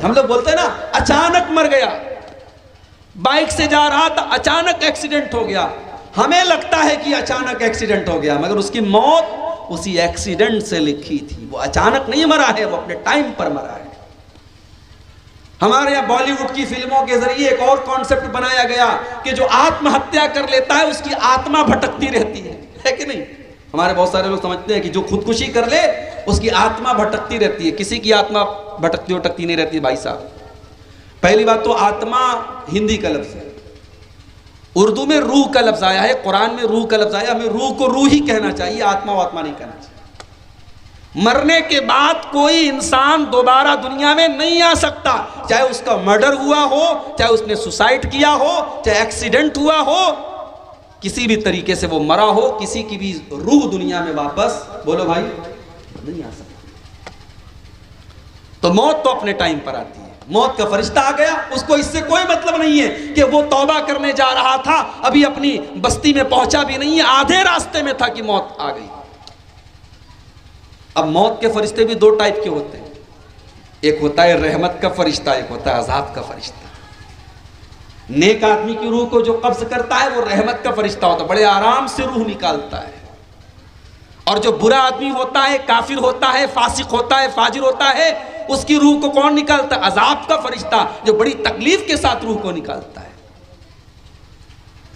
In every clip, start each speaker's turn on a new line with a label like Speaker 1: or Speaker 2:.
Speaker 1: हम लोग बोलते हैं ना अचानक मर गया, बाइक से जा रहा था अचानक एक्सीडेंट हो गया। हमें लगता है कि अचानक एक्सीडेंट हो गया, मगर उसकी मौत उसी एक्सीडेंट से लिखी थी। वो अचानक नहीं मरा है, वो अपने टाइम पर मरा है। हमारे यहाँ बॉलीवुड की फिल्मों के जरिए एक और कॉन्सेप्ट बनाया गया कि जो आत्महत्या कर लेता है उसकी आत्मा भटकती रहती है कि नहीं? हमारे बहुत सारे लोग समझते हैं कि जो खुदकुशी कर ले उसकी आत्मा भटकती रहती है। किसी की आत्मा भटकती नहीं रहती भाई साहब। पहली बात तो आत्मा हिंदी का लफ्ज है, उर्दू में रूह का लफ्ज आया है, कुरान में रूह का लफ्ज आया। हमें रूह को रूह ही कहना चाहिए, आत्मा व आत्मा नहीं कहना चाहिए। मरने के बाद कोई इंसान दोबारा दुनिया में नहीं आ सकता, चाहे उसका मर्डर हुआ हो, चाहे उसने सुसाइड किया हो, चाहे एक्सीडेंट हुआ हो, किसी भी तरीके से वो मरा हो, किसी की भी रूह दुनिया में वापस, बोलो भाई, नहीं आ सकता। तो मौत तो अपने टाइम पर आती है। मौत का फरिश्ता आ गया, उसको इससे कोई मतलब नहीं है कि वो तौबा करने जा रहा था, अभी अपनी बस्ती में पहुंचा भी नहीं है, आधे रास्ते में था कि मौत आ गई। अब मौत के फरिश्ते भी दो टाइप के होते हैं, एक होता है रहमत का फरिश्ता, एक होता है अजाब का फरिश्ता। नेक आदमी की रूह को जो कब्ज करता है वो रहमत का फरिश्ता होता है, बड़े आराम से रूह निकालता है। और जो बुरा आदमी होता है, काफिर होता है, फासिक होता है, फाजिर होता है, उसकी रूह को कौन निकालता है? अजाब का फरिश्ता, जो बड़ी तकलीफ के साथ रूह को निकालता है।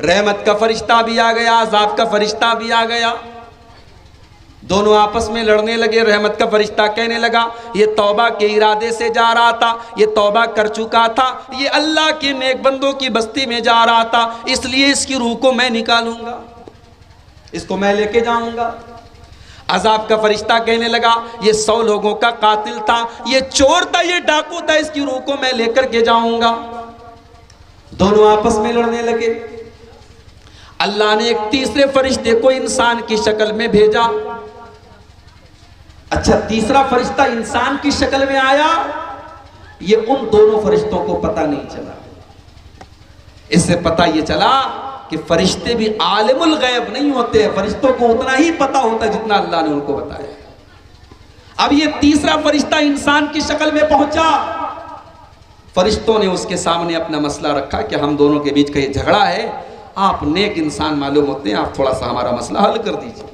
Speaker 1: रहमत का फरिश्ता भी आ गया, अजाब का फरिश्ता भी आ गया, दोनों आपस में लड़ने लगे। रहमत का फरिश्ता कहने लगा ये तौबा के इरादे से जा रहा था, ये तौबा कर चुका था, ये अल्लाह के नेक बंदों की बस्ती में जा रहा था, इसलिए इसकी रूह को मैं निकालूंगा, इसको मैं लेके जाऊंगा। अजाब का फरिश्ता कहने लगा ये 100 लोगों का कातिल था, ये चोर था, ये डाकू था, इसकी रूह को मैं लेकर के जाऊंगा। दोनों आपस में लड़ने लगे। अल्लाह ने एक तीसरे फरिश्ते को इंसान की शक्ल में भेजा। अच्छा, तीसरा फरिश्ता इंसान की शक्ल में आया, ये उन दोनों फरिश्तों को पता नहीं चला। इससे पता ये चला कि फरिश्ते भी आलिमुल गैब नहीं होते हैं, फरिश्तों को उतना ही पता होता है जितना अल्लाह ने उनको बताया। अब ये तीसरा फरिश्ता इंसान की शक्ल में पहुंचा, फरिश्तों ने उसके सामने अपना मसला रखा कि हम दोनों के बीच का ये झगड़ा है, आप नेक इंसान मालूम होते हैं, आप थोड़ा सा हमारा मसला हल कर दीजिए।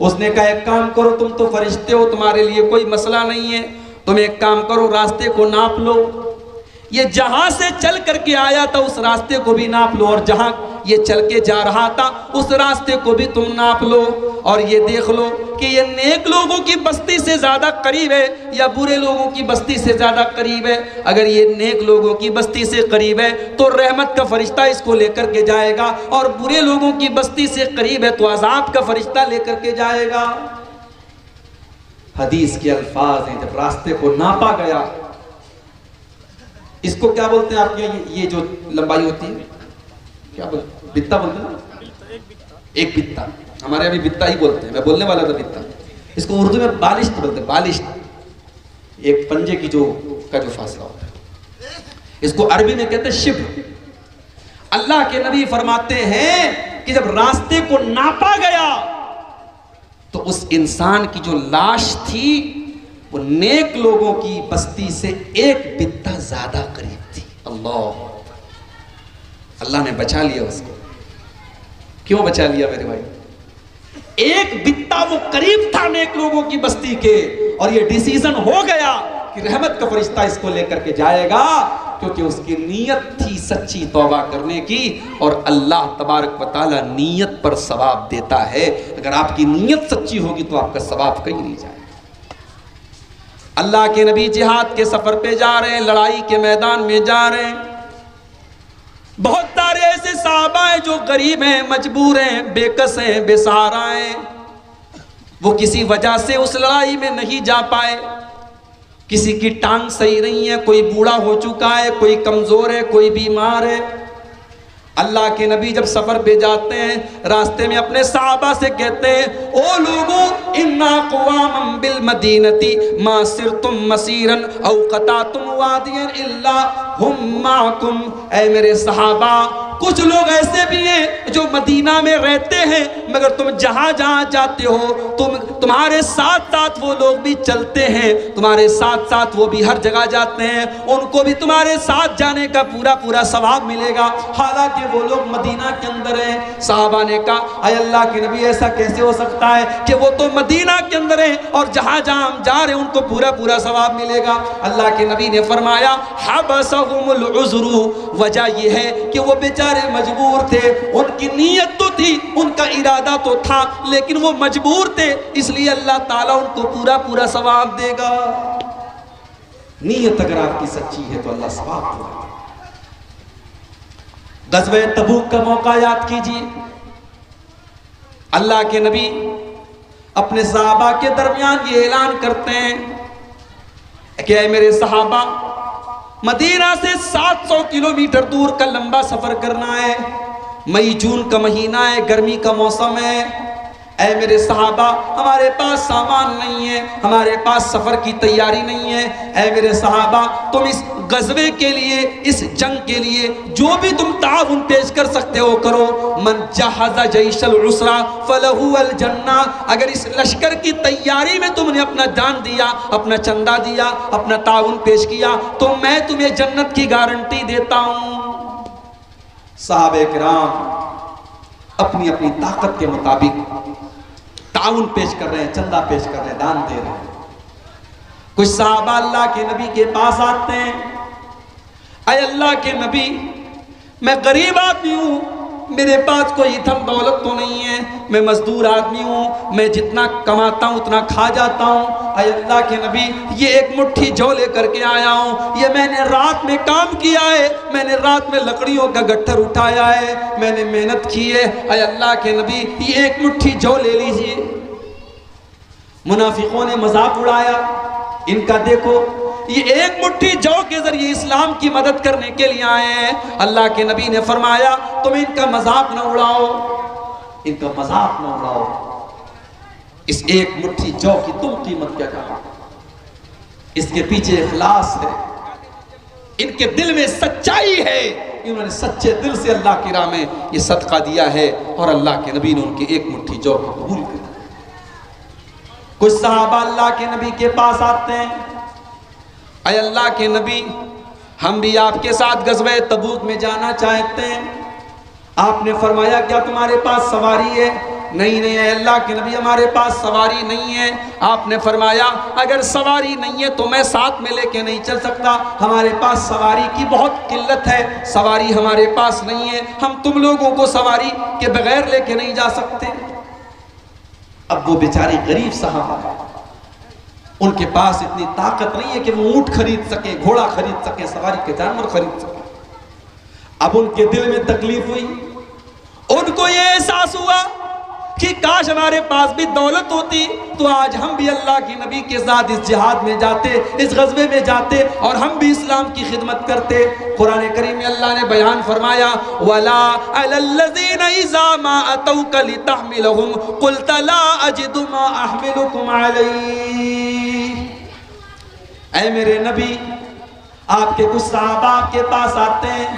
Speaker 1: उसने कहा एक काम करो, तुम तो फरिश्ते हो, तुम्हारे लिए कोई मसला नहीं है, तुम एक काम करो, रास्ते को नाप लो, ये जहां से चल करके आया था उस रास्ते को भी नाप लो, और जहां ये चल के जा रहा था उस रास्ते को भी तुम नाप लो, और ये देख लो कि ये नेक लोगों की बस्ती से ज्यादा करीब है या बुरे लोगों की बस्ती से ज्यादा करीब है। अगर ये नेक लोगों की बस्ती से करीब है तो रहमत का फरिश्ता इसको लेकर के जाएगा, और बुरे लोगों की बस्ती से करीब है तो अजाब का फरिश्ता लेकर के जाएगा। हदीस के अल्फाज हैं, जब रास्ते को नापा गया, इसको क्या बोलते हैं आपके ये जो लंबाई होती है, क्या बोलते हैं? बित्ता बोलते हैं ना, एक बित्ता, हमारे अभी बित्ता ही बोलते हैं, मैं बोलने वाला था बित्ता। इसको उर्दू में बालिश्त बोलते हैं, बालिश्त, एक पंजे की जो फासला होता है, इसको अरबी में कहते हैं शिब्र। अल्लाह के नबी फरमाते हैं कि जब रास्ते को नापा गया तो उस इंसान की जो लाश थी वो नेक लोगों की बस्ती से एक बित्ता ज्यादा करीब थी। अल्लाह ने बचा लिया उसको। क्यों बचा लिया मेरे भाई? एक बित्ता वो करीब था नेक लोगों की बस्ती के, और ये डिसीजन हो गया कि रहमत का फरिश्ता इसको लेकर के जाएगा, क्योंकि उसकी नीयत थी सच्ची तौबा करने की, और अल्लाह तबारक व तआला नीयत पर सवाब देता है। अगर आपकी नीयत सच्ची होगी तो आपका सवाब कहीं नहीं जाएगा। अल्लाह के नबी जिहाद के सफर पे जा रहे हैं, लड़ाई के मैदान में जा रहे हैं। बहुत सारे ऐसे सहाबा हैं जो गरीब हैं, मजबूर हैं, बेकस हैं, बेसहारा हैं, वो किसी वजह से उस लड़ाई में नहीं जा पाए। किसी की टांग सही नहीं है, कोई बूढ़ा हो चुका है, कोई कमजोर है, कोई बीमार है। अल्लाह के नबी जब सफर पे जाते हैं, रास्ते में अपने सहाबा से कहते हैं, ओ लोगों, इन्ना क़वामम बिल मदीनती मा सिरतुम मसीरन औ क़तातुम वादियन इल्ला हुम माकुम। ऐ मेरे सहाबा, कुछ लोग ऐसे भी हैं जो मदीना में रहते हैं, मगर तुम जहां जहां जाते हो तुम्हारे साथ साथ वो लोग भी चलते हैं, तुम्हारे साथ साथ वो भी हर जगह जाते हैं, उनको भी तुम्हारे साथ जाने का पूरा पूरा सवाब मिलेगा, हालांकि वो लोग मदीना के अंदर हैं। साहबा ने कहा, अय अल्लाह के नबी, ऐसा कैसे हो सकता है कि वो तो मदीना के अंदर हैं और जहां जहां हम जा रहे हैं उनको पूरा पूरा सवाब मिलेगा। अल्लाह के नबी ने फरमाया, हबसहुमुल उज़्रु, वजह यह है कि वो बेचारे मजबूर थे, उनकी नीयत तो थी, उनका इरादा तो था, लेकिन वो मजबूर थे, इसलिए अल्लाह ताला उनको पूरा पूरा सवाब देगा। नीयत अगर आपकी सच्ची है तो अल्लाह सवाब देगा। ग़ज़वे तबूक का मौका याद कीजिए। अल्लाह के नबी अपने सहाबा के दरमियान ये ऐलान करते हैं कि ऐ मेरे सहाबा, मदीना से 700 किलोमीटर दूर का लंबा सफर करना है, मई जून का महीना है, गर्मी का मौसम है। ऐ मेरे सहाबा, हमारे पास सामान नहीं है, हमारे पास सफर की तैयारी नहीं है। ऐ मेरे सहाबा, तुम इस गज़वे के लिए, इस जंग के लिए जो भी तुम ताउन पेश कर सकते हो करो। मन जहज़ जैशल उसरा फलहु अल जन्ना, अगर इस लश्कर की तैयारी में तुमने अपना जान दिया, अपना चंदा दिया, अपना ताउन पेश किया, तो मैं तुम्हें जन्नत की गारंटी देता हूं। साहबे किराम अपनी अपनी ताकत के मुताबिक ताउन पेश कर रहे हैं, चंदा पेश कर रहे हैं, दान दे रहे हैं। कुछ सहाबा अल्लाह के नबी के पास आते हैं, अय अल्लाह के नबी, मैं गरीब आदमी हूँ, मेरे पास कोई धन दौलत तो नहीं है, मैं मजदूर आदमी हूँ, मैं जितना कमाता हूँ उतना खा जाता हूँ। अय अल्लाह के नबी, ये एक मुट्ठी जौ लेकर के आया हूँ, ये मैंने रात में काम किया है, मैंने रात में लकड़ियों का गट्ठर उठाया है, मैंने मेहनत की है। अय अल्लाह के नबी, ये एक मुट्ठी जौ ले लीजिए। मुनाफिकों ने मजाक उड़ाया इनका, देखो ये एक मुट्ठी जौ के जरिए इस्लाम की मदद करने के लिए आए हैं। अल्लाह के नबी ने फरमाया, तुम इनका मजाक न उड़ाओ, इनका मजाक न उड़ाओ, इस एक मुट्ठी जौ की तुम कीमत क्या करो, इसके पीछे इखलास है, इनके दिल में सच्चाई है, इन्होंने सच्चे दिल से अल्लाह की राह में ये सदका दिया है, और अल्लाह के नबी ने उनकी एक मुट्ठी जौ को कबूल कर। कुछ सहाबा अल्लाह के नबी के पास आते हैं, अय अल्लाह के नबी, हम भी आपके साथ गज़वे तबूक में जाना चाहते हैं। आपने फरमाया, क्या तुम्हारे पास सवारी है? नहीं नहीं अल्लाह के नबी, हमारे पास सवारी नहीं है। आपने फरमाया, अगर सवारी नहीं है तो मैं साथ में लेके नहीं चल सकता, हमारे पास सवारी की बहुत किल्लत है, सवारी हमारे पास नहीं है, हम तुम लोगों को सवारी के बगैर लेके नहीं जा सकते। अब वो बेचारे गरीब साहब, उनके पास इतनी ताकत नहीं है कि वो ऊंट खरीद सके, घोड़ा खरीद सके, सवारी के जानवर खरीद सके। अब उनके दिल में तकलीफ हुई, उनको ये एहसास हुआ कि काश हमारे पास भी दौलत होती तो आज हम भी अल्लाह के नबी के साथ इस जिहाद में जाते, इस गज़वे में जाते, और हम भी इस्लाम की खिदमत करते। कुरान करीम में अल्लाह ने बयान फरमाया, वला अलल्लज़ीना इज़ा मा अतौका लितहमिलहुम क़ुल्त ला अजिदु मा अहमिलुकुम अलैहि। ऐ मेरे नबी, आपके कुछ सहाबा आपके पास आते हैं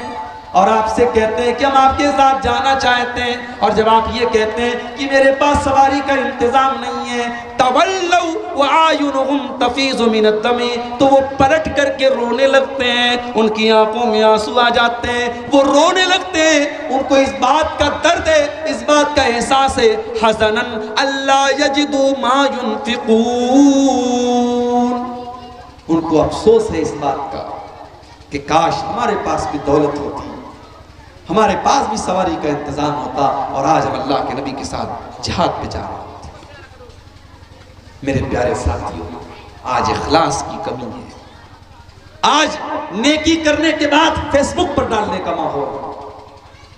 Speaker 1: और आपसे कहते हैं कि हम आपके साथ जाना चाहते हैं, और जब आप ये कहते हैं कि मेरे पास सवारी का इंतजाम नहीं है, तवल्लौ व आयुनुहुम तफीज़ु मिनद्दमी, तो वो पलट करके रोने लगते हैं, उनकी आंखों में आंसू आ जाते हैं, वो रोने लगते हैं। उनको इस बात का दर्द है, इस बात का एहसास है, हज़नन अल्ला यजिदु मा युनफिकून, उनको अफसोस है इस बात का कि काश हमारे पास भी दौलत होती, हमारे पास भी सवारी का इंतजाम होता, और आज हम अल्लाह के नबी के साथ जिहाद पे जा रहे होते। मेरे प्यारे साथियों, आज इखलास की कमी है, आज नेकी करने के बाद फेसबुक पर डालने का माहौल,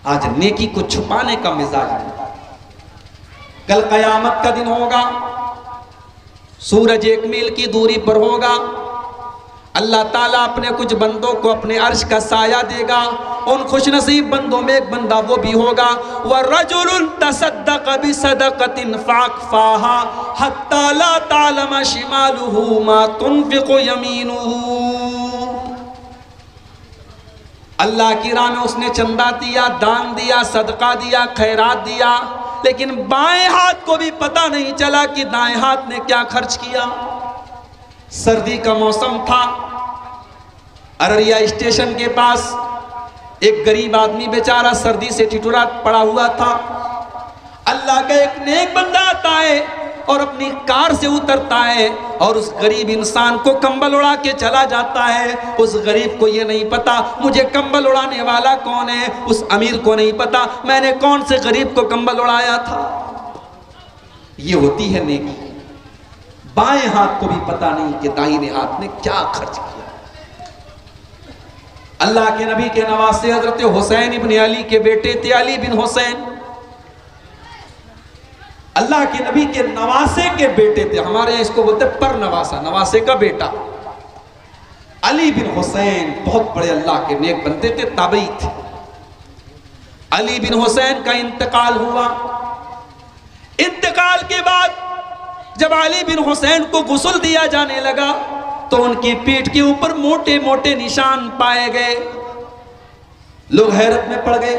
Speaker 1: आज नेकी को छुपाने का मिजाज है। कल कयामत का दिन होगा, सूरज 1 मील की दूरी पर होगा, अल्लाह ताला अपने कुछ बंदों को अपने अर्श का साया देगा, उन खुशनसीब बंदों में एक बंदा वो भी होगा, वरजुलुन तसद्दक़ बिसदक़तिन फ़अख़फ़ाहा हत्ता ला तअलम शिमालुहु मा तुनफ़िक़ु यमीनुहु। अल्लाह की राह में उसने चंदा दिया, दान दिया, सदका दिया, खैरात दिया, लेकिन बाएं हाथ को भी पता नहीं चला कि दाएं हाथ ने क्या खर्च किया। सर्दी का मौसम था, अररिया स्टेशन के पास एक गरीब आदमी बेचारा सर्दी से ठिठुरा पड़ा हुआ था। अल्लाह का एक नेक बंदा आता है और अपनी कार से उतरता है और उस गरीब इंसान को कंबल उड़ा के चला जाता है। उस गरीब को ये नहीं पता मुझे कंबल उड़ाने वाला कौन है, उस अमीर को नहीं पता मैंने कौन से गरीब को कंबल उड़ाया था। ये होती है नेकी। बाएं हाथ को भी पता नहीं कि दाहिने हाथ ने क्या खर्च किया। अल्लाह के नबी के नवासे हजरत हुसैन इब्न अली के बेटे थे, अली बिन हुसैन। अल्लाह के नबी के नवासे के बेटे थे, हमारे यहाँ इसको बोलते पर नवासा, नवासे का बेटा अली बिन हुसैन बहुत बड़े अल्लाह के नेक बंदे थे, ताबई थे। अली बिन हुसैन का इंतकाल हुआ। इंतकाल के बाद जब अली बिन हुसैन को गुस्ल दिया जाने लगा तो उनकी पीठ के ऊपर मोटे मोटे निशान पाए गए। लोग हैरत में पड़ गए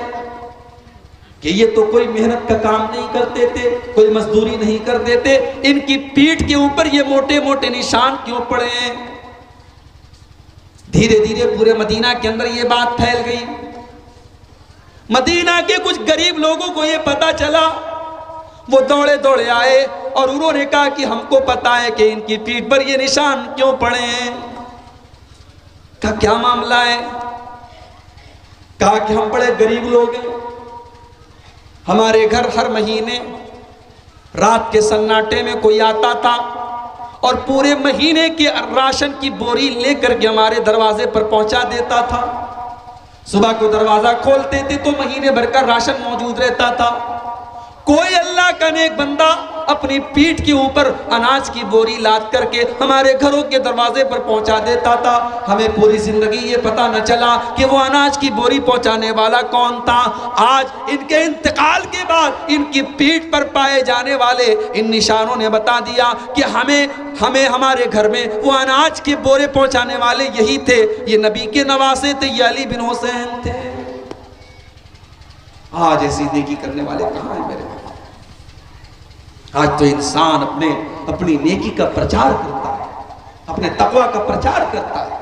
Speaker 1: कि ये तो कोई मेहनत का काम नहीं करते थे, कोई मजदूरी नहीं करते थे, इनकी पीठ के ऊपर ये मोटे मोटे निशान क्यों पड़े हैं। धीरे धीरे पूरे मदीना के अंदर ये बात फैल गई। मदीना के कुछ गरीब लोगों को ये पता चला, वो दौड़े दौड़े आए और उन्होंने कहा कि हमको पता है कि इनकी पीठ पर ये निशान क्यों पड़े हैं। कहा क्या मामला है। कहा कि हम बड़े गरीब लोग हैं, हमारे घर हर महीने रात के सन्नाटे में कोई आता था और पूरे महीने के राशन की बोरी लेकर के हमारे दरवाजे पर पहुंचा देता था। सुबह को दरवाजा खोलते थे तो महीने भर का राशन मौजूद रहता था। कोई अल्लाह का नेक बंदा अपनी पीठ के ऊपर अनाज की बोरी लाद करके हमारे घरों के दरवाजे पर पहुंचा देता था। हमें पूरी जिंदगी ये पता न चला कि वो अनाज की बोरी पहुंचाने वाला कौन था। आज इनके इंतकाल के बाद इनकी पीठ पर पाए जाने वाले इन निशानों ने बता दिया कि हमें हमारे घर में वो अनाज के बोरे पहुंचाने वाले यही थे, ये नबी के नवासे थे, ये अली बिन हुसैन थे। आज ऐसी नेकी करने वाले कहाँ हैं मेरे भाई। आज तो इंसान अपनी नेकी का प्रचार करता है, अपने तकवा का प्रचार करता है।